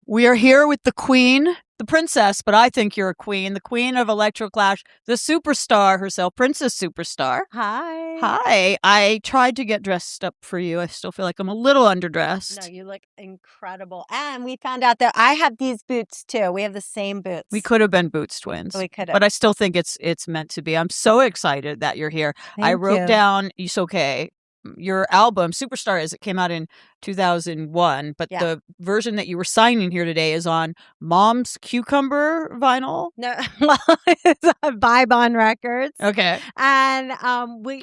We are here with the queen, the princess, but I think you're a queen, the queen of Electroclash, the superstar herself, Princess Superstar. Hi. Hi. I tried to get dressed up for you. I still feel like I'm a little underdressed. No, you look incredible. And we found out that I have these boots too. We have the same boots. We could have been Boots twins. We could have. But I still think it's meant to be. I'm so excited that you're here. I wrote down, it's okay, your album, Superstar, as it came out in 2001, but the version that you were signing here today is on Mom's Cucumber vinyl. No, well, it's a Vibe on Records. Okay. And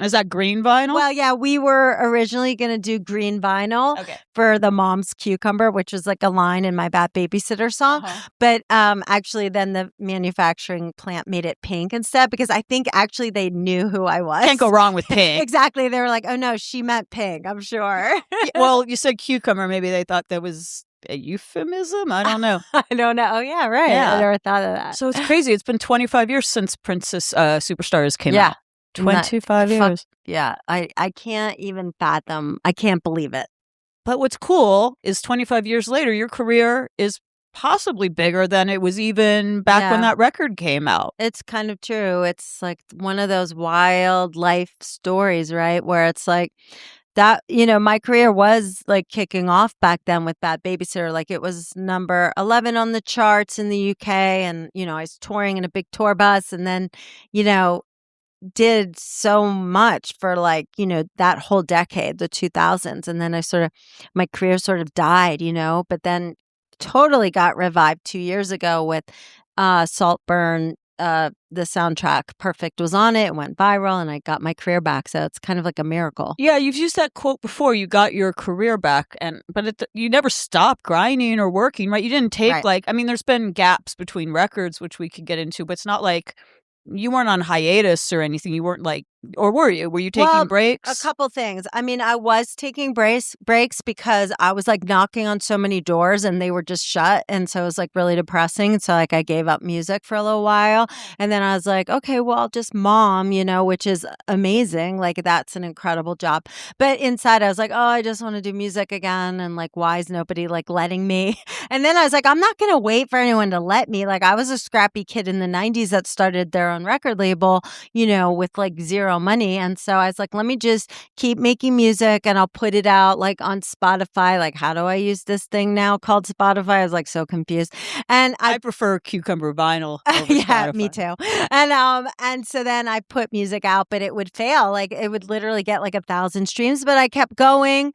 is that green vinyl? Well, yeah, we were originally going to do green vinyl for the Mom's Cucumber, which is like a line in my Bad Babysitter song. But actually, then the manufacturing plant made it pink instead because I think actually they knew who I was. Can't go wrong with pink. Exactly. They were like, oh no, she meant pink, I'm sure. Well, you said cucumber. Maybe they thought that was a euphemism. I don't know. I don't know. Oh, yeah, right. Yeah. I never thought of that. So it's crazy. It's been 25 years since Princess Superstars came out. 25 years. Yeah. I can't even fathom. I can't believe it. But what's cool is 25 years later, your career is possibly bigger than it was even back when that record came out. It's kind of true. It's like one of those wild life stories, right? Where it's like that, my career was like kicking off back then with Bad Babysitter. Like it was number 11 on the charts in the UK. And, I was touring in a big tour bus and then, did so much for like, that whole decade, the 2000s. And then my career sort of died, but then totally got revived 2 years ago with Saltburn. The soundtrack Perfect was on it. It went viral and I got my career back. So it's kind of like a miracle. Yeah, you've used that quote before. You got your career back, but you never stopped grinding or working, right? You didn't take there's been gaps between records, which we could get into, but it's not like you weren't on hiatus or anything. You weren't like, or were you? Were you taking breaks? A couple things. I was taking breaks because I was like knocking on so many doors and they were just shut. And so it was like really depressing. So like I gave up music for a little while. And then I was like, okay, well, I'll just mom, which is amazing. Like that's an incredible job. But inside I was like, oh, I just want to do music again. And like, why is nobody like letting me? And then I was like, I'm not going to wait for anyone to let me. Like I was a scrappy kid in the 90s that started their own record label, with like zero money. And so I was like, let me just keep making music and I'll put it out like on Spotify. Like, how do I use this thing now called Spotify? I was like so confused. And I prefer Cucumber vinyl over yeah, Spotify. Me too. And so then I put music out, but it would fail. Like it would literally get like 1,000 streams, but I kept going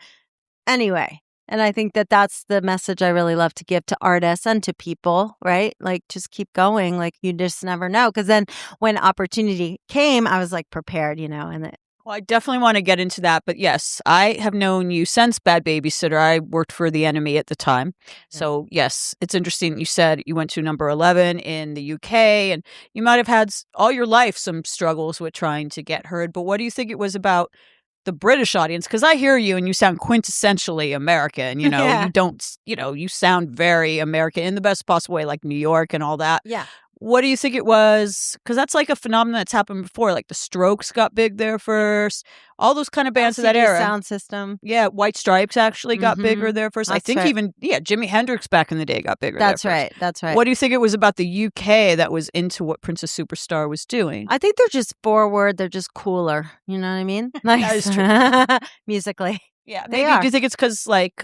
anyway. And I think that that's the message I really love to give to artists and to people, right? Like, just keep going. Like, you just never know. Because then when opportunity came, I was like prepared, Well, I definitely want to get into that. But yes, I have known you since Bad Babysitter. I worked for The Enemy at the time. Yeah. So yes, it's interesting. You said you went to number 11 in the UK and you might have had all your life some struggles with trying to get heard. But what do you think it was about the British audience? Because I hear you and you sound quintessentially American, you don't, you sound very American in the best possible way, like New York and all that. Yeah. What do you think it was? Because that's like a phenomenon that's happened before. Like the Strokes got big there first. All those kind of bands of that era. Sound System. Yeah, White Stripes actually got bigger there first. That's I think even Jimi Hendrix back in the day got bigger. That's there right. first. That's right. What do you think it was about the UK that was into what Princess Superstar was doing? I think they're just forward. They're just cooler. You know what I mean? Like, that is true. Musically. Yeah. Maybe. Do you think it's because like,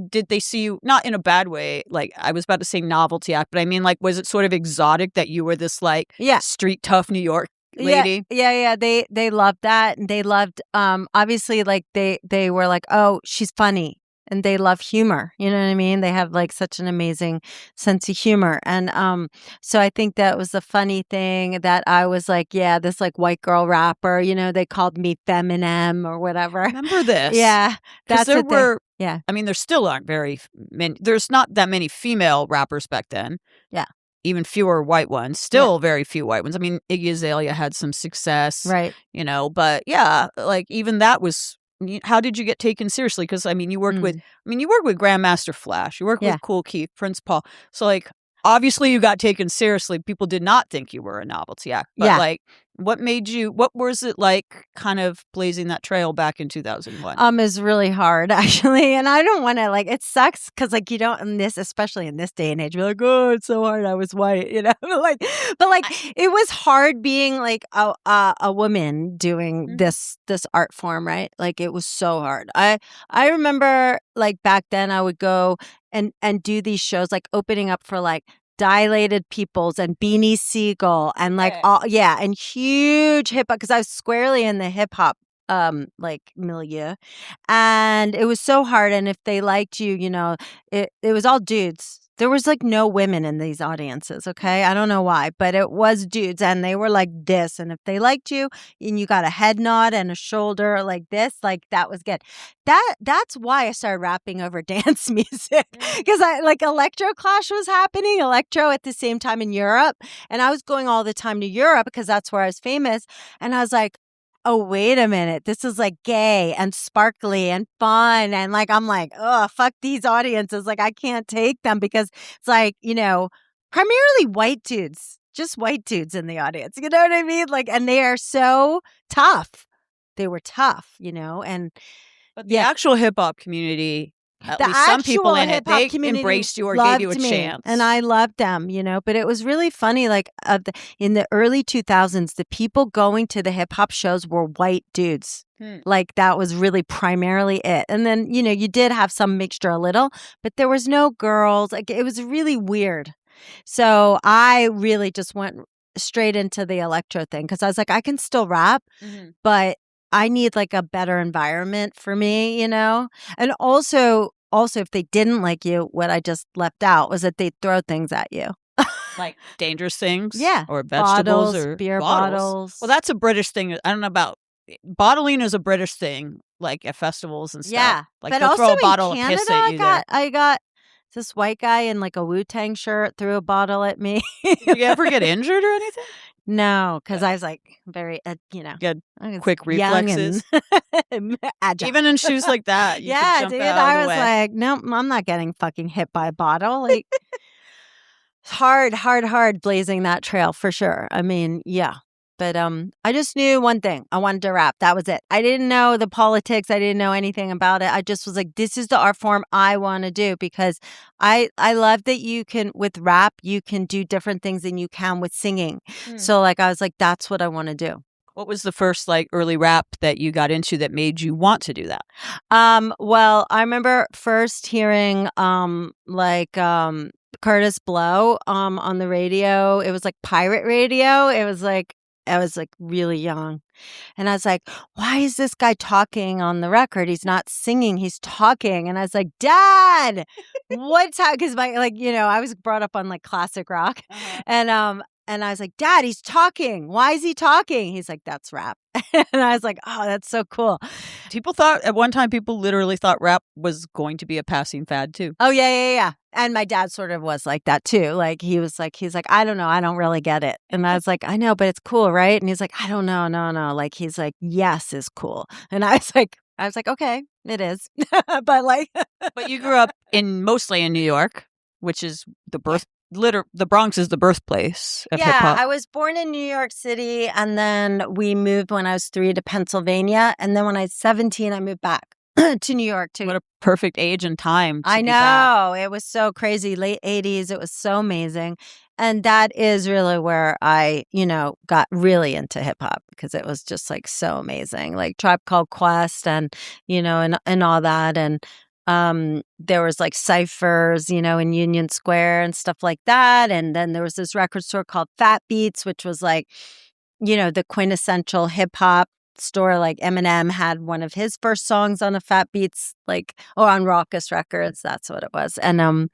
did they see you, not in a bad way, like I was about to say novelty act, but I mean like, was it sort of exotic that you were this like street tough New York lady? Yeah. They loved that. And they loved, obviously like they were like, oh, she's funny. And they love humor. You know what I mean? They have like such an amazing sense of humor. And so I think that was the funny thing that I was like, this like white girl rapper, they called me Feminem or whatever. Remember this? Yeah. That's there were. Yeah. I mean, there still aren't very many. There's not that many female rappers back then. Yeah. Even fewer white ones. Still very few white ones. I mean, Iggy Azalea had some success. Right. But yeah, like even that was. How did you get taken seriously? Because I mean, you worked with Grandmaster Flash, you worked with Kool Keith, Prince Paul. So like, obviously, you got taken seriously. People did not think you were a novelty act, but like, What was it like kind of blazing that trail back in 2001? Is really hard actually. And I don't want to it sucks because you don't especially in this day and age, be like, oh, it's so hard. I was white, but it was hard being a woman doing this art form, right? It was so hard. I remember back then I would go and do these shows opening up for Dilated Peoples and Beanie Siegel and and huge hip hop because I was squarely in the hip hop milieu, and it was so hard. And if they liked you, it was all dudes. There was no women in these audiences. Okay, I don't know why, but it was dudes, and they were like this. And if they liked you, and you got a head nod and a shoulder like this, that was good. That's why I started rapping over dance music because electro clash was happening, electro at the same time in Europe, and I was going all the time to Europe because that's where I was famous. And I was like, oh, wait a minute. This is gay and sparkly and fun. And I'm like, oh, fuck these audiences. I can't take them because it's primarily white dudes, just white dudes in the audience. You know what I mean? And they are so tough. They were tough, and but the actual hip hop community, at least some people in it, they embraced you or gave you a chance. And I loved them, but it was really funny. In the early 2000s, the people going to the hip hop shows were white dudes. That was really primarily it. And then, you did have some mixture a little, but there was no girls. It was really weird. So I really just went straight into the electro thing because I was I can still rap, but I need a better environment for me, And also if they didn't like you, what I just left out was that they'd throw things at you. Like dangerous things? Yeah. Or vegetables or beer bottles. Well, that's a British thing. I don't know about bottling is a British thing, at festivals and stuff. Yeah. But they'll throw a bottle in Canada, of piss at you I got this white guy in a Wu-Tang shirt threw a bottle at me. Did you ever get injured or anything? No, because I was very, good, quick reflexes. And agile. Even in shoes like that, you could jump dude. out I of the was way. no, I'm not getting fucking hit by a bottle. Hard blazing that trail for sure. I mean, yeah. But I just knew one thing. I wanted to rap. That was it. I didn't know the politics. I didn't know anything about it. I just was this is the art form I want to do because I love that you can, with rap, you can do different things than you can with singing. So I was that's what I want to do. What was the first early rap that you got into that made you want to do that? Well, I remember first hearing Curtis Blow on the radio. It was pirate radio. It was I was really young. And I was why is this guy talking on the record? He's not singing, he's talking. And I was Dad, what's happening? Because I was brought up on classic rock. And I was Dad, he's talking. Why is he talking? He's that's rap. And I was oh, that's so cool. At one time, people literally thought rap was going to be a passing fad too. Oh, yeah. And my dad sort of was like that too. He's I don't know. I don't really get it. And I was I know, but it's cool, right? And he's I don't know. No. He's yes is cool. And I was okay, it is. But but you grew up mostly in New York, which is the Bronx is the birthplace of hip hop. I was born in New York City, and then we moved when I was 3 to Pennsylvania, and then when I was 17, I moved back to New York too. What a perfect age and time. I know. It was so crazy. Late 80s. It was so amazing. And that is really where I, got really into hip hop because it was just so amazing. Tribe Called Quest and, and all that. And there was ciphers, in Union Square and stuff like that. And then there was this record store called Fat Beats, which was the quintessential hip hop store. Eminem had one of his first songs on a Fat Beats, or on Raucous Records. That's what it was. And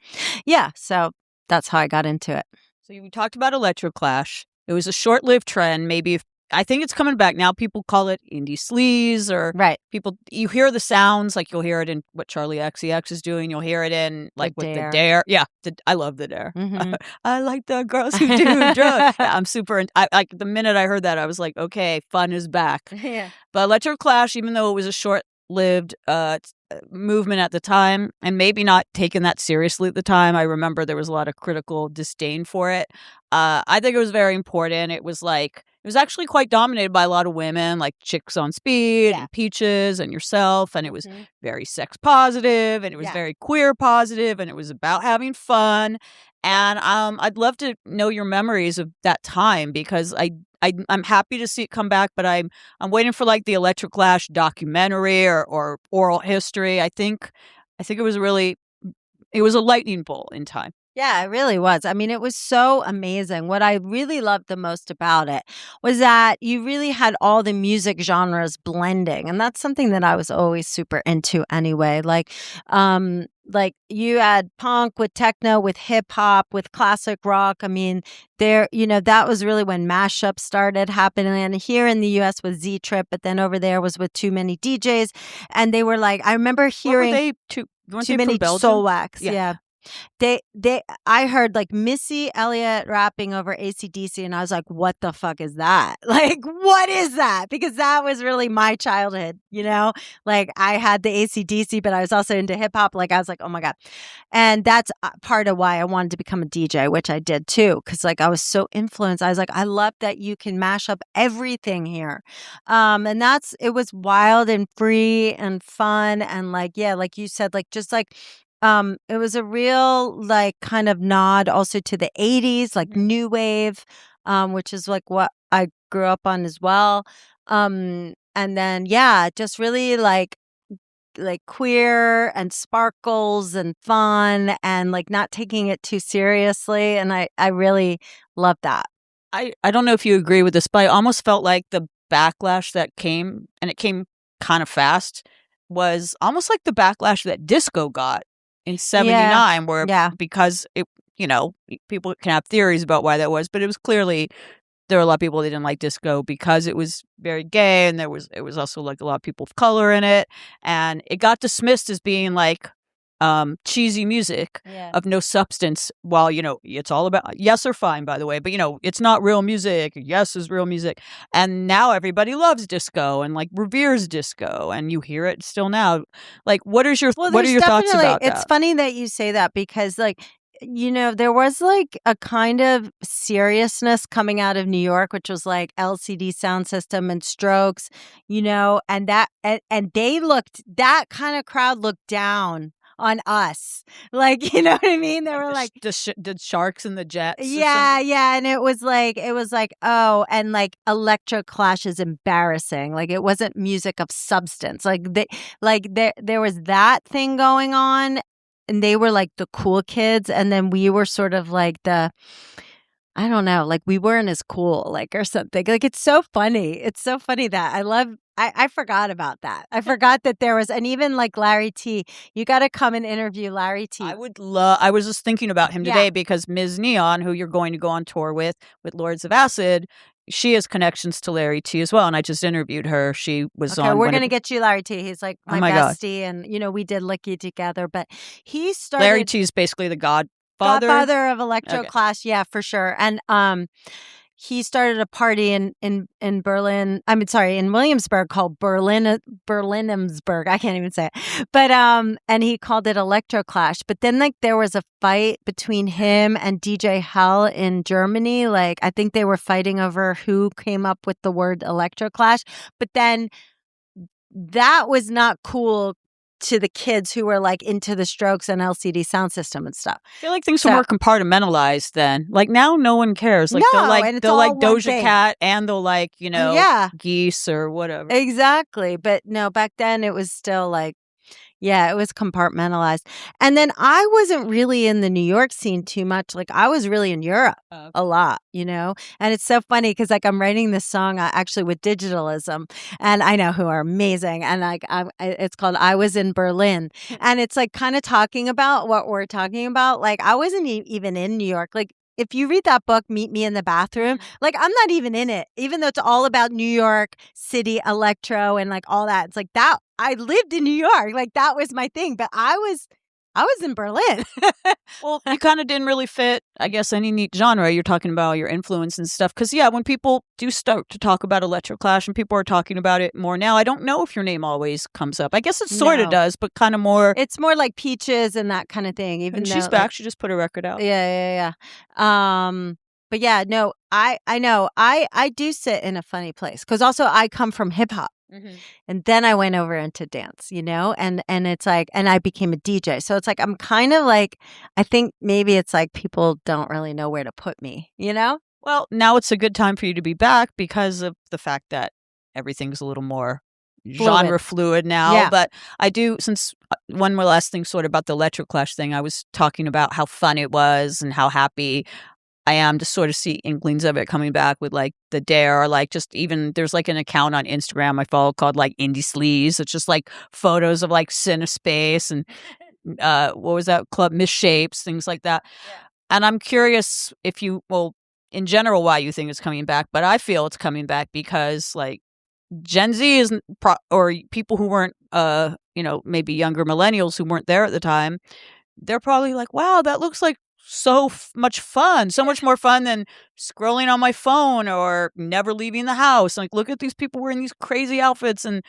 so that's how I got into it. So you talked about Electro Clash. It was a short-lived trend. Maybe I think it's coming back now. People call it indie sleaze, or you hear the sounds, you'll hear it in what Charlie XCX is doing. You'll hear it in with the Dare. Yeah, I love the Dare. Mm-hmm. I like the girls who do drugs. Yeah, I'm super. The minute I heard that, I was okay, fun is back. Yeah. But Electro Clash, even though it was a short-lived movement at the time, and maybe not taken that seriously at the time, I remember there was a lot of critical disdain for it. I think it was very important. It was it was actually quite dominated by a lot of women, like Chicks on Speed and Peaches and yourself. And it was very sex positive, and it was very queer positive, and it was about having fun. And I'd love to know your memories of that time, because I'm happy to see it come back, but I'm waiting for like the Electric Lash documentary or oral history. I think it was a lightning bolt in time. Yeah, it really was. I mean, it was so amazing. What I really loved the most about it was that you really had all the music genres blending. And that's something that I was always super into anyway. Like you had punk with techno, with hip hop, with classic rock. I mean, that was really when mashup started happening. And here in the US was Z Trip, but then over there was with Too Many DJs. And they were like, I remember hearing What were they? Too Many Soul Wax. Yeah. I heard like Missy Elliott rapping over AC/DC, and I was like, what the fuck is that? Like, what is that? Because that was really my childhood, like I had the AC/DC, but I was also into hip hop. Like, I was like, oh my God. And that's part of why I wanted to become a DJ, which I did too. Cause like I was so influenced. I was like, I love that you can mash up everything here. And it was wild and free and fun. And like, yeah, like you said, like, just like, it was a real like kind of nod also to the 80s, like new wave, which is like what I grew up on as well. And then just really like queer and sparkles and fun and like not taking it too seriously. And I really love that. I don't know if you agree with this, but I almost felt like the backlash that came, and it came kind of fast, was almost like the backlash that disco got in 79, where because it, people can have theories about why that was, but it was clearly there were a lot of people that didn't like disco because it was very gay, and it was also like a lot of people of color in it, and it got dismissed as being like cheesy music of no substance, while it's all about, yes are fine, by the way, but it's not real music. Yes is real music. And now everybody loves disco and like reveres disco, and you hear it still now. Like, what are your thoughts about that? It's funny that you say that, because like there was like a kind of seriousness coming out of New York, which was like LCD Sound System and Strokes, and that and that kind of crowd looked down on us. Like, you know what I mean? They were like the Sharks and the Jets. Yeah. And it was like, oh, and like Electro Clash is embarrassing. Like, it wasn't music of substance. There was that thing going on, and they were like the cool kids. And then we were sort of like I don't know, like we weren't as cool, like, or something. Like, it's so funny. It's so funny that I forgot about that. I forgot that there was, and even like Larry T. You got to come and interview Larry T. I was just thinking about him today because Ms. Neon, who you're going to go on tour with Lords of Acid, she has connections to Larry T as well, and I just interviewed her. She was on. We're gonna get you Larry T. He's like my bestie, God. And we did Licky together. But he started. Larry T is basically the godfather of Electro Clash, yeah, for sure. And he started a party in Berlin. In Williamsburg, called Berlinamsburg. I can't even say it. But and he called it Electro Clash. But then like there was a fight between him and DJ Hell in Germany. Like, I think they were fighting over who came up with the word Electro Clash. But then that was not cool to the kids who were like into the Strokes and LCD Sound System and stuff. I feel like things are more compartmentalized then. Like, now no one cares. Like, they'll like Doja Cat, and they'll like, Geese or whatever. Exactly. But no, back then it was still like, it was compartmentalized. And then I wasn't really in the New York scene too much. Like, I was really in Europe a lot, And it's so funny because like I'm writing this song actually with Digitalism, and I know who are amazing. And like it's called I Was in Berlin. And it's like kind of talking about what we're talking about. Like, I wasn't even in New York. Like, if you read that book, Meet Me in the Bathroom, like I'm not even in it, even though it's all about New York City electro and like all that. It's like that. I lived in New York. Like, that was my thing. But I was in Berlin. Well, you kind of didn't really fit, I guess, any neat genre. You're talking about your influence and stuff. Because, when people do start to talk about Electro Clash and people are talking about it more now, I don't know if your name always comes up. I guess it sort of does, but kind of more. It's more like Peaches and that kind of thing. Even and she's back. She just put a record out. Yeah. But yeah, no, I know. I do sit in a funny place because also I come from hip hop. And then I went over into dance, and it's like, and I became a DJ. So it's like, I'm kind of like, I think maybe it's like people don't really know where to put me, Well, now it's a good time for you to be back because of the fact that everything's a little more genre fluid now. Yeah. But I do, since one more last thing sort of about the Electroclash thing, I was talking about how fun it was and how happy I am to sort of see inklings of it coming back with like the Dare, like just even there's like an account on Instagram I follow called like Indie Sleaze. It's just like photos of like Cinespace and what was that club, Misshapes, things like that. Yeah. And I'm curious if in general, why you think it's coming back, but I feel it's coming back because like Gen Z isn't or people who weren't maybe younger millennials who weren't there at the time, they're probably like, wow, that looks like so much fun, so much more fun than scrolling on my phone or never leaving the house. Like, look at these people wearing these crazy outfits and,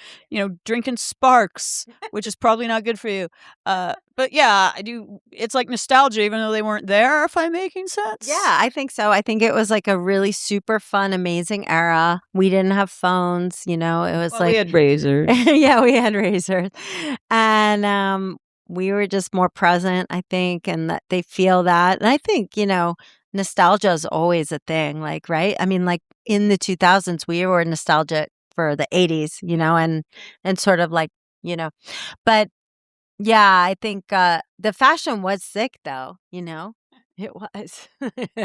drinking Sparks, which is probably not good for you. But yeah, I do. It's like nostalgia, even though they weren't there, if I'm making sense. Yeah, I think so. I think it was like a really super fun, amazing era. We didn't have phones, it was we had razors. Yeah, we had razors. And we were just more present, I think, and that they feel that. And I think, nostalgia is always a thing, like, right? I mean, like in the 2000s, we were nostalgic for the 80s, and sort of like, but yeah, I think the fashion was sick though, It was.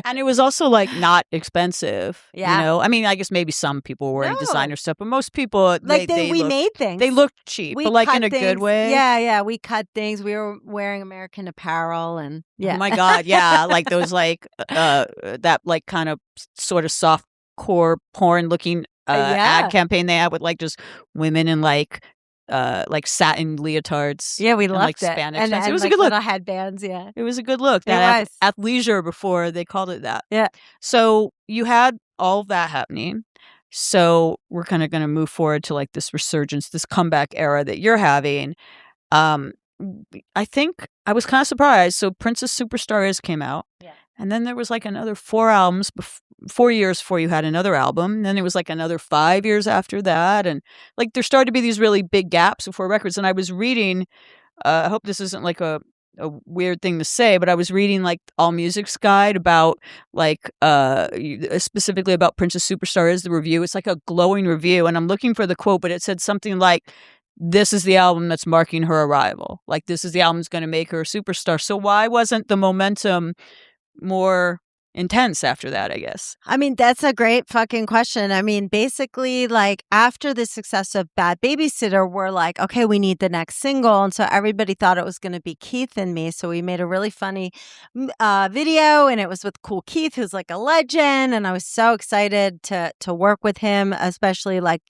And it was also like not expensive. Yeah. I mean, I guess maybe some people were wearing No. designer stuff, but most people Like we made things. They looked cheap, We but like cut in a things. good way. Yeah, we cut things. We were wearing American Apparel and yeah. Oh my God, yeah, like those like that like kind of sort of soft core porn looking ad campaign they had with like just women in like satin leotards. Yeah, we and, loved like it. Spanish And stuff. It was like a good look. little headbands, yeah. It was a good look. It was. Athleisure before they called it that. Yeah. So you had all of that happening. So we're kind of going to move forward to like this resurgence, this comeback era that you're having. I think I was kind of surprised. So Princess Superstar Is came out. Yeah. And then there was like another 4 albums, 4 years before you had another album. And then it was like another 5 years after that. And like there started to be these really big gaps before records. And I was reading, I hope this isn't like a weird thing to say, but I was reading like All Music's guide about like specifically about Princess Superstar Is the review. It's like a glowing review. And I'm looking for the quote, but it said something like, this is the album that's marking her arrival. Like this is the album that's going to make her a superstar. So why wasn't the momentum more intense after that, I guess? I mean, that's a great fucking question. I mean, basically, like after the success of Bad Babysitter, we're like, okay, we need the next single. And so everybody thought it was going to be Keith and me. So we made a really funny video, and it was with Cool Keith, who's like a legend. And I was so excited to work with him, especially like,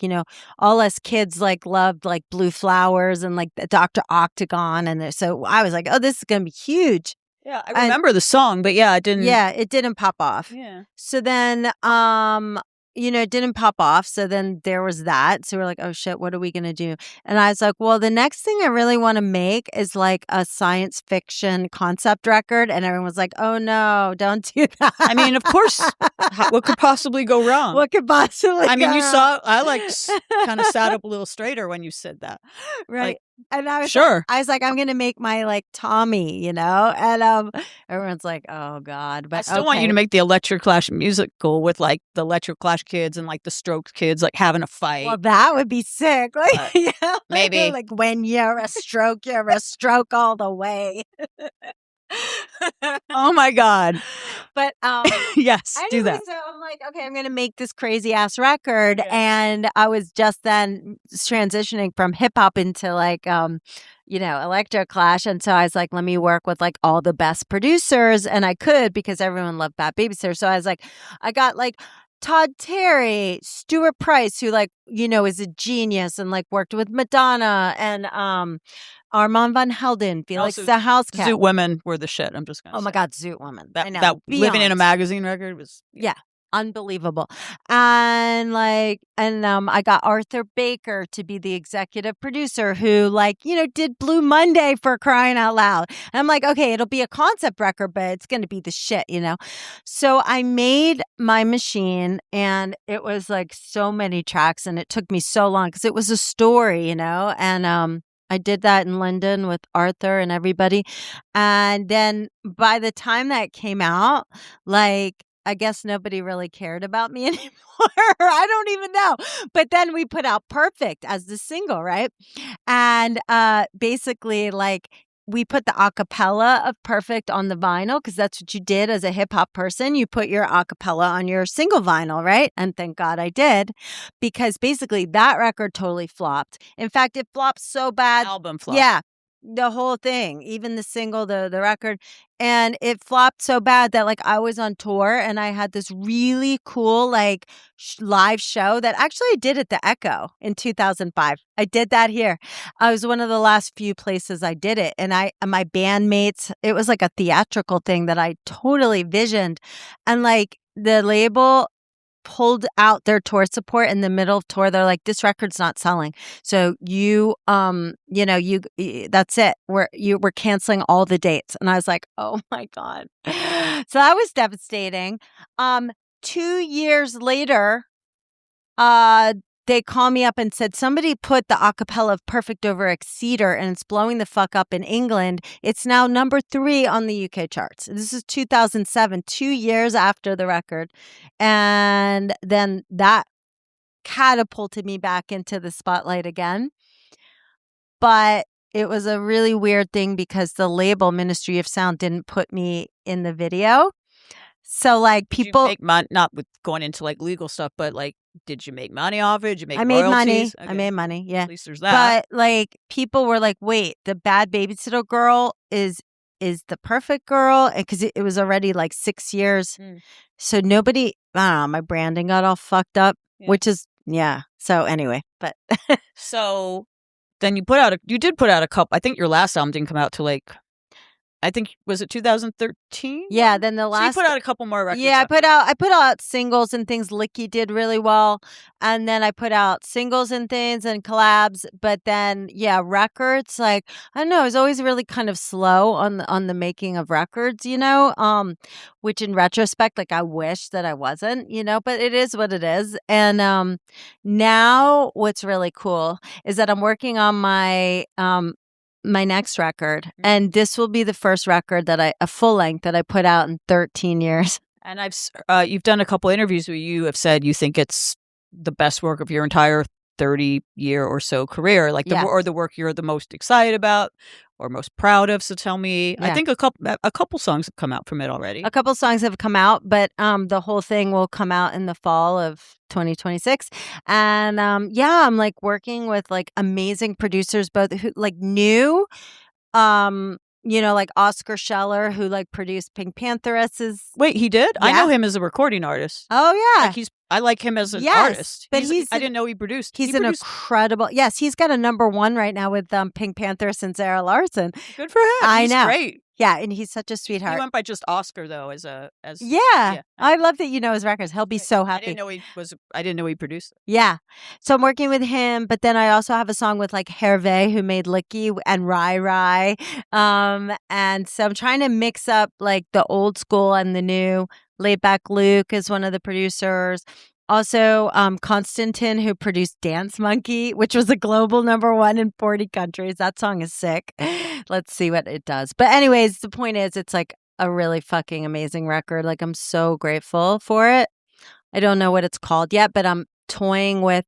all us kids like loved like Blue Flowers and like Dr. Octagon. And so I was like, oh, this is going to be huge. Yeah, I remember the song, but yeah, it didn't. Yeah, it didn't pop off. Yeah. So then, it didn't pop off. So then there was that. So we're like, oh shit, what are we gonna do? And I was like, well, the next thing I really want to make is like a science fiction concept record. And everyone was like, oh no, don't do that. I mean, of course, what could possibly go wrong? What could possibly? I mean, go you wrong? saw. I like kind of sat up a little straighter when you said that, right? Like, and I was sure. I was like, I'm gonna make my like Tommy, and everyone's like, oh god, but I still want you to make the Electroclash musical with like the Electroclash kids and like the Strokes kids like having a fight. Well, that would be sick. Like, maybe like when you're a stroke all the way. Oh my God. But yes, anyway, do that. So I'm like, okay, I'm gonna make this crazy ass record. Yeah. And I was just then transitioning from hip hop into like Electroclash. And so I was like, let me work with like all the best producers. And I could because everyone loved Bad Babysitter. So I was like, I got like Todd Terry, Stuart Price, who like, is a genius and like worked with Madonna and Armand Van Helden, Felix the House Cat. Zoot Women were the shit. I'm just gonna say. My God, Zoot Women. That Living in a Magazine record was... Yeah. unbelievable. And I got Arthur Baker to be the executive producer who did Blue Monday, for crying out loud. And I'm like, okay, it'll be a concept record, but it's going to be the shit, So I made My Machine, and it was like so many tracks, and it took me so long because it was a story, and I did that in London with Arthur and everybody. And then by the time that came out, I guess nobody really cared about me anymore. I don't even know. But then we put out Perfect as the single, right? And basically, we put the acapella of Perfect on the vinyl because that's what you did as a hip hop person. You put your acapella on your single vinyl, right? And thank God I did, because basically that record totally flopped. In fact, it flopped so bad. Album flop. Yeah. The whole thing, even the single, the record. And it flopped so bad that I was on tour and I had this really cool live show that actually I did at the Echo in 2005. I did that here. I was one of the last few places I did it. And my bandmates, it was like a theatrical thing that I totally visioned. And the label pulled out their tour support in the middle of tour. They're like, this record's not selling. So that's it. We're canceling all the dates. And I was like, oh my God. So that was devastating. 2 years later, they called me up and said, somebody put the acapella of Perfect over Exceder and it's blowing the fuck up in England. It's now number 3 on the UK charts. This is 2007, 2 years after the record. And then that catapulted me back into the spotlight again. But it was a really weird thing because the label Ministry of Sound didn't put me in the video. So people did you make money, not with going into legal stuff, but did you make money off it? Did you make I made money. royalties? Okay. I made money. Yeah. At least there's that. But people were like, wait, the Bad Babysitter Girl is the perfect girl, because it was already 6 years. So nobody, I don't know, my branding got all fucked up, which is, yeah. So anyway, but. So then you did put out a couple. I think your last album didn't come out till I think, was it 2013? Yeah, then the last. So you put out a couple more records. Yeah, I put out singles and things. Licky did really well, and then I put out singles and things and collabs. But then, records. I don't know. I was always really kind of slow on the making of records, which in retrospect, I wish that I wasn't, But it is what it is. And now, what's really cool is that I'm working on my next record, and this will be the first record a full length that I put out in 13 years. And you've done a couple interviews where you have said you think it's the best work of your entire 30-year or so career, or the work you're the most excited about or most proud of. So tell me, I think a couple songs have come out from it already. A couple songs have come out, but the whole thing will come out in the fall of 2026. And I'm working with amazing producers, both who new, Oscar Scheller, who produced Pink Pantheress. Wait, he did? Yeah. I know him as a recording artist. Oh yeah, I like him as an artist. But I didn't know he produced. He's an incredible. Yes, he's got a #1 right now with Pink Pantheress and Sarah Larson. Good for him. He's great. Yeah, and he's such a sweetheart. He went by just Oscar though, yeah. I love that you know his records. He'll be so happy. I didn't know he produced it. Yeah, so I'm working with him, but then I also have a song with Hervé, who made Licky, and Rai Rai, and so I'm trying to mix up the old school and the new. Laid Back Luke is one of the producers. Also, Konstantin, who produced Dance Monkey, which was a global #1 in 40 countries. That song is sick. Let's see what it does. But anyways, the point is, it's a really fucking amazing record. I'm so grateful for it. I don't know what it's called yet, but I'm toying with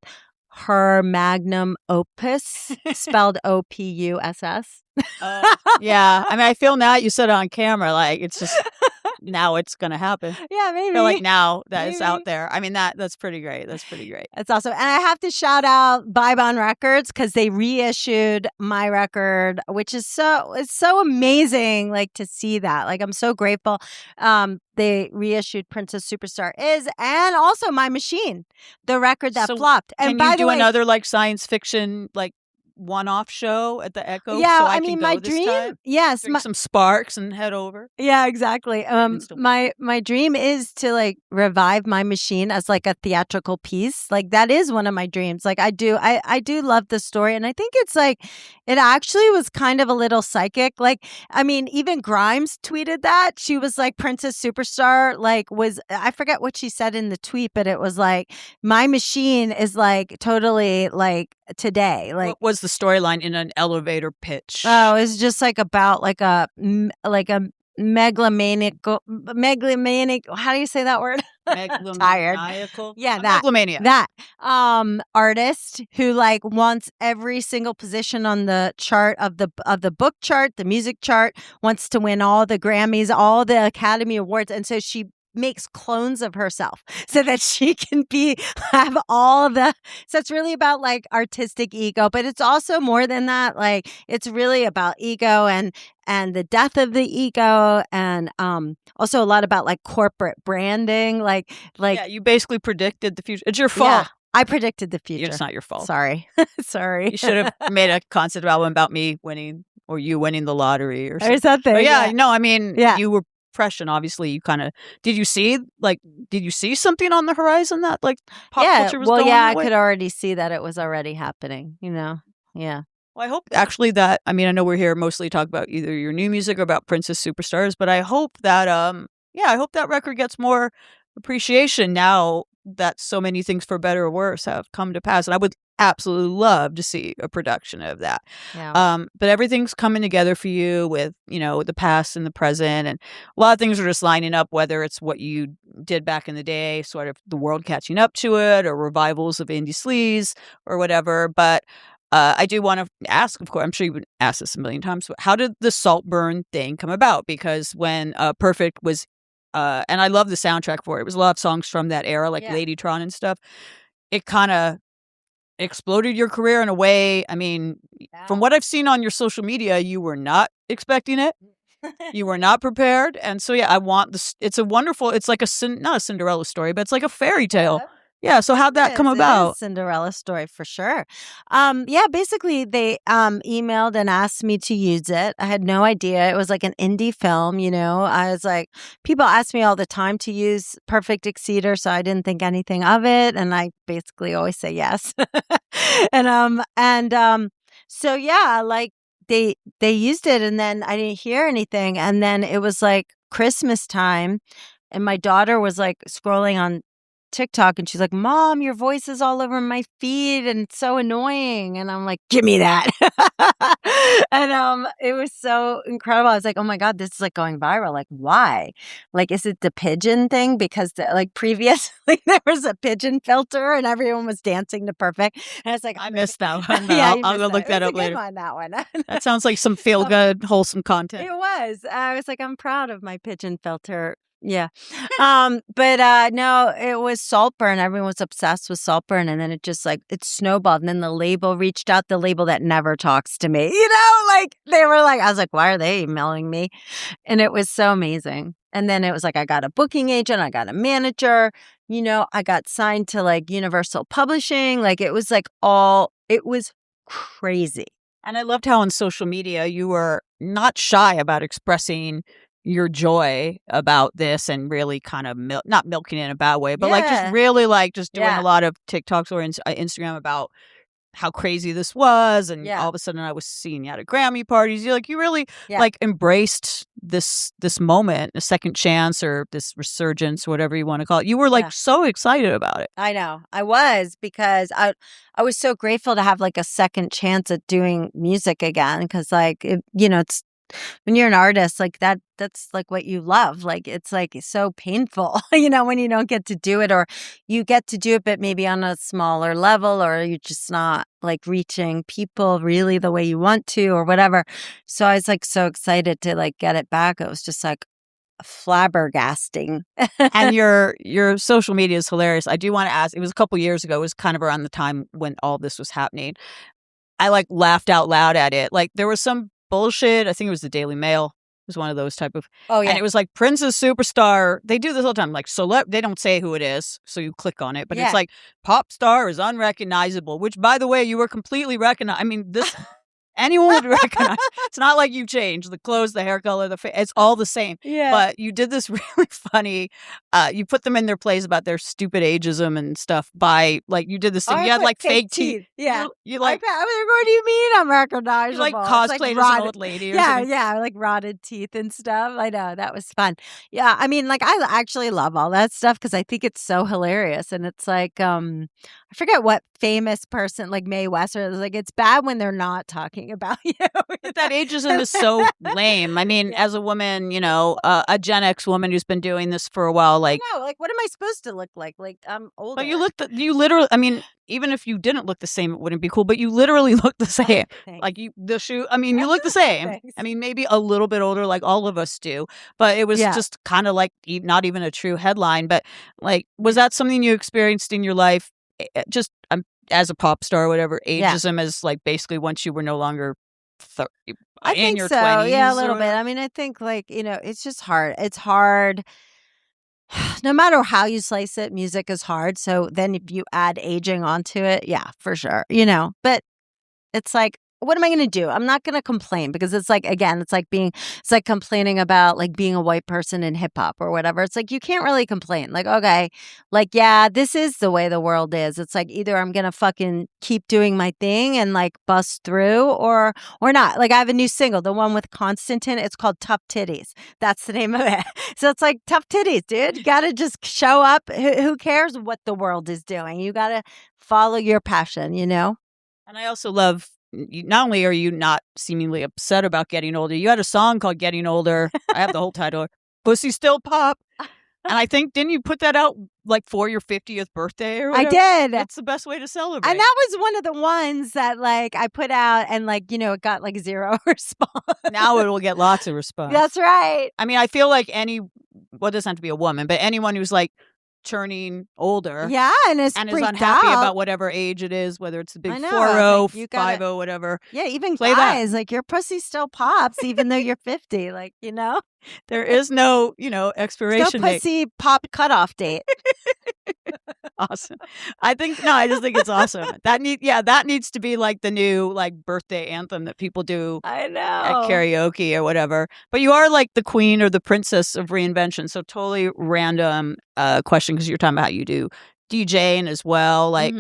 her magnum opus, spelled OPUSS. Yeah. I mean, I feel now you said it on camera, it's just... now it's gonna happen. Yeah, maybe. I feel now that it's out there. I mean, that's pretty great. That's pretty great. That's awesome. And I have to shout out Bybon Records because they reissued my record, which is it's so amazing to see that. I'm so grateful. They reissued Princess Superstar Is, and also My Machine, the record that flopped. And by the way, another science fiction one-off show at the Echo Yeah, so I I mean, can my go this dream, time? yes, Drink some Sparks and head over? yeah, exactly. Even still. My dream is to like revive My Machine as like a theatrical piece. Like that is one of my dreams. Like I do love the story, and I think it's like it actually was kind of a little psychic. Like I mean, even Grimes tweeted that she was like Princess Superstar. Like was I forget what she said in the tweet, but it was like My Machine is like totally like today. Like What was the storyline in an elevator pitch? oh, it's just like about like a megalomaniac. How do you say that word? Tired. Megalomaniacal? Yeah, A that megalomaniac. that artist who like wants every single position on the chart of the book chart, the music chart, wants to win all the Grammys, all the Academy Awards, and so she makes clones of herself so that she can have all the so it's really about like artistic ego, but it's also more than that. Like it's really about ego and the death of the ego, and also a lot about like corporate branding, like Yeah, you basically predicted the future. It's your fault. yeah, I predicted the future. It's not your fault. Sorry. Sorry. You should have made a concept album about me winning or you winning the lottery or Or something. something. But yeah, no, I mean, Yeah. you were fresh and obviously you kind of did you see something on the horizon that like pop culture was going I that way? could already see that it was already happening, you know. Yeah. Well, I hope actually that I mean I know we're here mostly to talk about either your new music or about Princess Superstars, but I hope that I hope that record gets more appreciation now that so many things for better or worse have come to pass. And I would absolutely love to see a production of that. Yeah. But everything's coming together for you with, the past and the present. And a lot of things are just lining up, whether it's what you did back in the day, sort of the world catching up to it, or revivals of indie sleaze or whatever. But I do want to ask, of course, I'm sure you've been asked this a million times, but how did the Saltburn thing come about? Because when Perfect was and I love the soundtrack for it. It was a lot of songs from that era, like Ladytron and stuff. It kind of exploded your career in a way. I mean, from what I've seen on your social media, you were not expecting it. You were not prepared. And so, yeah, I want this. It's a wonderful, it's like not a Cinderella story, but it's like a fairy tale. Yeah. So how'd that come about? It is Cinderella story for sure. Basically they emailed and asked me to use it. I had no idea. It was like an indie film, I was like, people ask me all the time to use Perfect Exceeder, so I didn't think anything of it. And I basically always say yes. So yeah, like they used it, and then I didn't hear anything. And then it was like Christmas time, and my daughter was like scrolling on TikTok, and she's like, "Mom, your voice is all over my feed and it's so annoying." And I'm like, "Give me that." And it was so incredible. I was like, "Oh my God, this is like going viral." Like, why? Like, is it the pigeon thing? Because like previously there was a pigeon filter and everyone was dancing to Perfect. And it's like, I missed that one. Yeah, I'll go look that up later. That one. That sounds like some feel good, wholesome content. It was. I was like, I'm proud of my pigeon filter. Yeah. But no, it was Saltburn. Everyone was obsessed with Saltburn. And then it just like, it snowballed. And then the label reached out, the label that never talks to me, like they were like, I was like, why are they emailing me? And it was so amazing. And then it was like, I got a booking agent, I got a manager, I got signed to like Universal Publishing. Like it was like it was crazy. And I loved how on social media you were not shy about expressing your joy about this and really kind of not milking it in a bad way, but like just really like just doing a lot of TikToks or Instagram about how crazy this was. And all of a sudden I was seeing you at Grammy parties. You really like embraced this moment, a second chance or this resurgence, whatever you want to call it. You were like so excited about it. I know. I was, because I was so grateful to have like a second chance at doing music again. Because like, it's when you're an artist, like that's like what you love. Like it's like so painful, when you don't get to do it, or you get to do it, but maybe on a smaller level, or you're just not like reaching people really the way you want to, or whatever. So I was like so excited to like get it back. It was just like flabbergasting. And your social media is hilarious. I do want to ask, it was a couple years ago, it was kind of around the time when all this was happening. I like laughed out loud at it. Like there was some bullshit. I think it was the Daily Mail. was one of those type of. Oh yeah. And it was like Princess Superstar. They do this all the time. Like they don't say who it is, so you click on it. But Yeah. it's like pop star is unrecognizable. Which, by the way, you were completely recognized. I mean, this anyone would recognize. It's not like you changed the clothes, the hair color, the face. It's all the same. Yeah. But you did this really funny. You put them in their place about their stupid ageism and stuff by like you did this thing. I You had put like fake teeth. Yeah. You like I was like, what do you mean I'm recognizable? you like It's cosplayed as an old lady. Or something. Yeah, like rotted teeth and stuff. I know, that was fun. Yeah, I mean, like I actually love all that stuff because I think it's so hilarious. And it's like, I forget what famous person, like Mae Wester, is like, it's bad when they're not talking about you. But that ageism is so lame. I mean, as a woman, you know, a Gen X woman who's been doing this for a while, like, no, like what am I supposed to look like? Like I'm older. but you literally, I mean, even if you didn't look the same, it wouldn't be cool, but you literally look the same. Thanks. Like the shoe, I mean, you look the same. Thanks. I mean, maybe a little bit older, like all of us do, but it was just kind of like not even a true headline. But like, was that something you experienced in your life? Just as a pop star or whatever, ageism is like basically once you were no longer I in think your so. 20s. Yeah, a little bit. I mean, I think like, you know, it's just hard. It's hard. No matter how you slice it, music is hard. So then if you add aging onto it, yeah, for sure. You know, but it's like, what am I going to do? I'm not going to complain because it's like, again, it's like complaining about like being a white person in hip hop or whatever. It's like, you can't really complain. Like, okay, like, yeah, this is the way the world is. It's like either I'm going to fucking keep doing my thing and like bust through or not. Like I have a new single, the one with Constantine. It's called Tough Titties. That's the name of it. So it's like tough titties, dude. You got to just show up. Who cares what the world is doing? You got to follow your passion, you know? And I also love, not only are you not seemingly upset about getting older, you had a song called Getting Older. I have the whole title, Pussy Still Pop. And I think, didn't you put that out like for your 50th birthday or whatever? I did. That's the best way to celebrate. And that was one of the ones that like I put out and like, you know, it got like 0 response. Now it will get lots of response. That's right. I mean, I feel like well, it doesn't have to be a woman, but anyone who's like turning older. Yeah, and is unhappy out about whatever age it is, whether it's the big 40, like 50, whatever. Yeah, even Play guys, that. like your pussy still pops even though you're 50, like, you know? There is no, expiration date. Pussy pop cutoff date. Awesome. I just think it's awesome. That needs to be like the new like birthday anthem that people do I know. at karaoke or whatever. But you are like the queen or the princess of reinvention. So totally random question because you're talking about how you do DJing as well. Like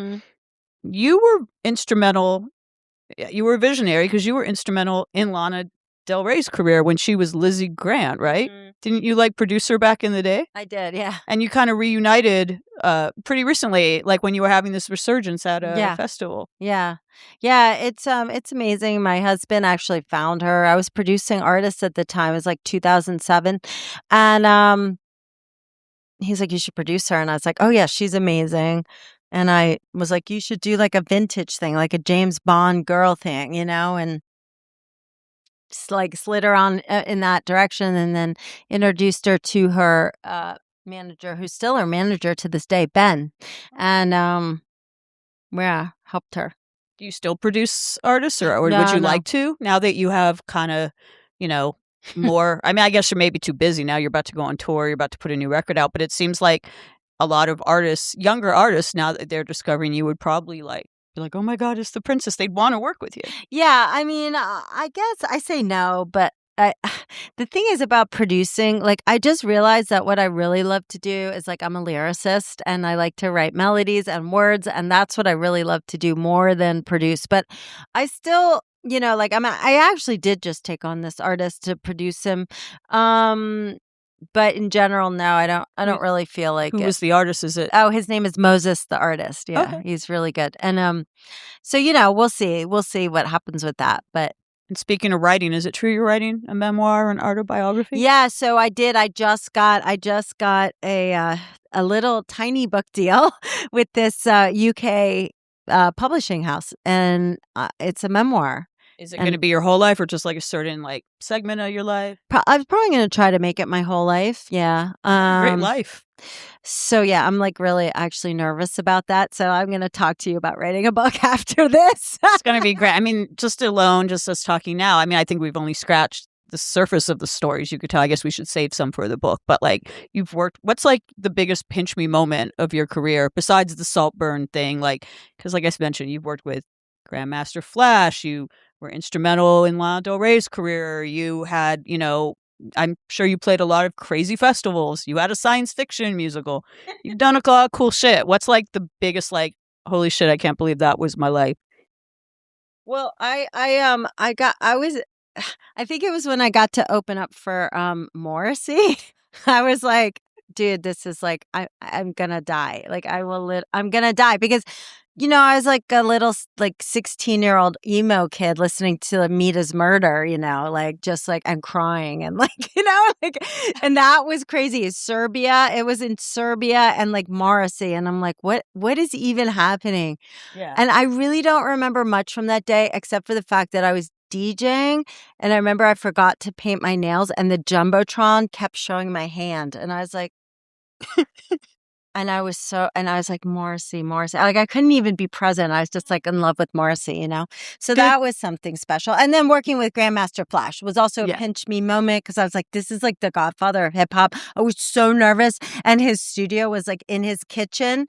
you were instrumental. You were a visionary because you were instrumental in Lana Del Rey's career when she was Lizzie Grant, right? Didn't you like produce her back in the day? I did, yeah. And you kind of reunited pretty recently, like when you were having this resurgence at a festival. Yeah. Yeah, it's amazing. My husband actually found her. I was producing artists at the time. It was like 2007. And he's like, you should produce her. And I was like, oh yeah, she's amazing. And I was like, you should do like a vintage thing, like a James Bond girl thing, you know? And just like slid her on in that direction and then introduced her to her manager, who's still her manager to this day, Ben. And helped her. Do you still produce artists or would you like to now that you have kind of, more? I mean, I guess you're maybe too busy now. You're about to go on tour. You're about to put a new record out. But it seems like a lot of artists, younger artists, now that they're discovering you would probably be like, oh my God, it's the princess. They'd want to work with you. Yeah, I mean, I guess I say no, but the thing is about producing, like I just realized that what I really love to do is like I'm a lyricist and I like to write melodies and words, and that's what I really love to do more than produce. But I still, like I actually did just take on this artist to produce him. But in general, no, I don't really feel like Who was the artist? Is it? Oh, his name is Moses, the artist. Yeah, okay. He's really good. And so we'll see what happens with that. But and speaking of writing, is it true you're writing a memoir, an autobiography? Yeah, so I did. I just got a little tiny book deal with this UK publishing house, and it's a memoir. Is it going to be your whole life or just like a certain like segment of your life? I'm probably going to try to make it my whole life. Yeah. Great life. So yeah, I'm like really actually nervous about that. So I'm going to talk to you about writing a book after this. It's going to be great. I mean, just us talking now, I mean, I think we've only scratched the surface of the stories you could tell. I guess we should save some for the book. But like, you've worked. What's like the biggest pinch me moment of your career besides the Saltburn thing? Like, because like I mentioned, you've worked with Grandmaster Flash. You were instrumental in Lana Del Rey's career. You had, I'm sure you played a lot of crazy festivals. You had a science fiction musical. You've done a lot of cool shit. What's like the biggest like, holy shit, I can't believe that was my life? Well, I think it was when I got to open up for Morrissey. I was like, dude, this is like I'm gonna die. Like I'm gonna die because I was like a little like 16-year-old emo kid listening to Mita's Murder, like just like I'm crying and like, like, and that was crazy. Serbia, it was in Serbia and like Morrissey. And I'm like, what is even happening? Yeah. And I really don't remember much from that day, except for the fact that I was DJing. And I remember I forgot to paint my nails and the Jumbotron kept showing my hand. And I was like, and I was like, Morrissey. Like, I couldn't even be present. I was just like in love with Morrissey, So that was something special. And then working with Grandmaster Flash was also a pinch me moment because I was like, this is like the godfather of hip hop. I was so nervous. And his studio was like in his kitchen.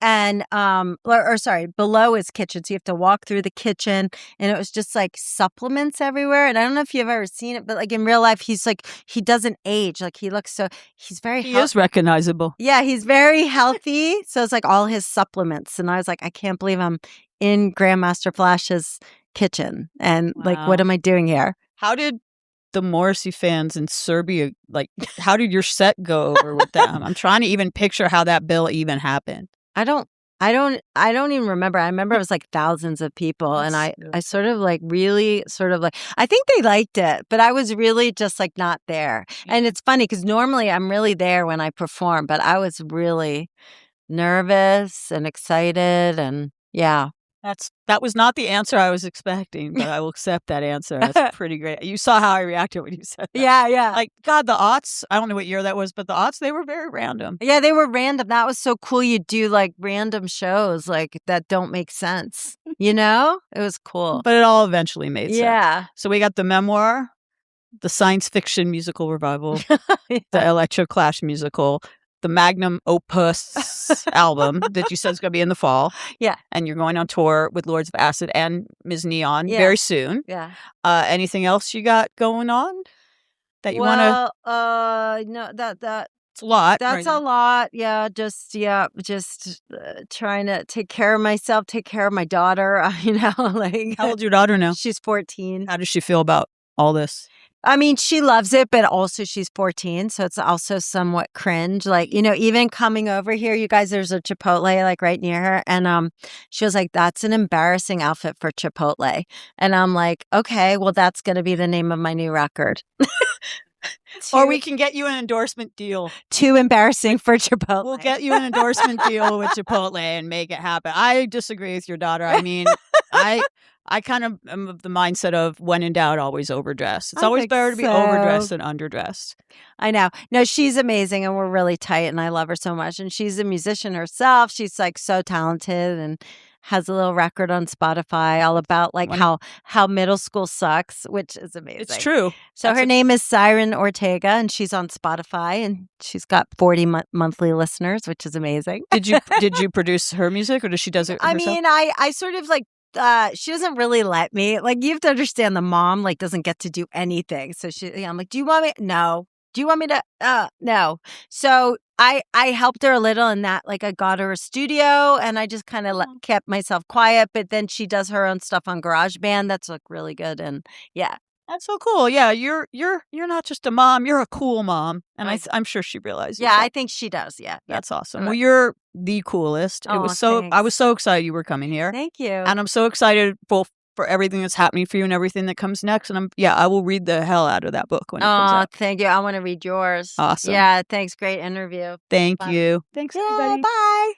And below his kitchen. So you have to walk through the kitchen and it was just like supplements everywhere. And I don't know if you've ever seen it, but like in real life, he's like, he doesn't age. Like he looks he's very He is recognizable. Yeah, he's very healthy. So it's like all his supplements. And I was like, I can't believe I'm in Grandmaster Flash's kitchen. And like, what am I doing here? How did the Morrissey fans in Serbia, like, how did your set go over with them? I'm trying to even picture how that bill even happened. I don't even remember. I remember it was like thousands of people. And I sort of like really sort of like, I think they liked it, but I was really just like not there. And it's funny because normally I'm really there when I perform, but I was really nervous and excited. And yeah. That was not the answer I was expecting, but I will accept that answer. That's pretty great. You saw how I reacted when you said that. Yeah. Like, God, the aughts, I don't know what year that was, but the aughts, they were very random. Yeah, they were random. That was so cool. You do like random shows like that don't make sense. It was cool. But it all eventually made sense. Yeah. So we got the memoir, the science fiction musical revival, the Electro Clash musical, the magnum opus album that you said is going to be in the fall. Yeah. And you're going on tour with Lords of Acid and Ms. Neon very soon. Yeah. Anything else you got going on that you want to? No, that's a lot. That's a lot. Yeah. Just trying to take care of myself, take care of my daughter, like. How old's your daughter now? She's 14. How does she feel about all this? I mean, she loves it, but also she's 14, so it's also somewhat cringe. Like, even coming over here, you guys, there's a Chipotle like right near her, and she was like, "That's an embarrassing outfit for Chipotle," and I'm like, "Okay, well, that's going to be the name of my new record." Or we can get you an endorsement deal. Too embarrassing for Chipotle. We'll get you an endorsement deal with Chipotle and make it happen. I disagree with your daughter. I mean, I kind of am of the mindset of when in doubt, always overdress. It's always better to be overdressed than underdressed. I know. No, she's amazing and we're really tight and I love her so much. And she's a musician herself. She's like so talented and has a little record on Spotify all about like how middle school sucks, which is amazing. It's true. So her name is Siren Ortega and she's on Spotify and she's got 40 monthly listeners, which is amazing. Did you produce her music or does she does it herself? I mean, I sort of like she doesn't really let me. Like, you have to understand the mom like doesn't get to do anything. So I'm like, do you want me? No. Do you want me to? No. So I helped her a little in that. Like, I got her a studio and I just kind of kept myself quiet. But then she does her own stuff on GarageBand. That's like really good. And yeah. That's so cool. Yeah, you're not just a mom. You're a cool mom, and I'm sure she realizes. Yeah, I think she does. Yeah, that's awesome. Well, you're the coolest. Oh, I was so excited you were coming here. Thank you. And I'm so excited for everything that's happening for you and everything that comes next. And I will read the hell out of that book when it comes out. Oh, thank you. I want to read yours. Awesome. Yeah, thanks. Great interview. Thank you. Thanks, everybody. Bye.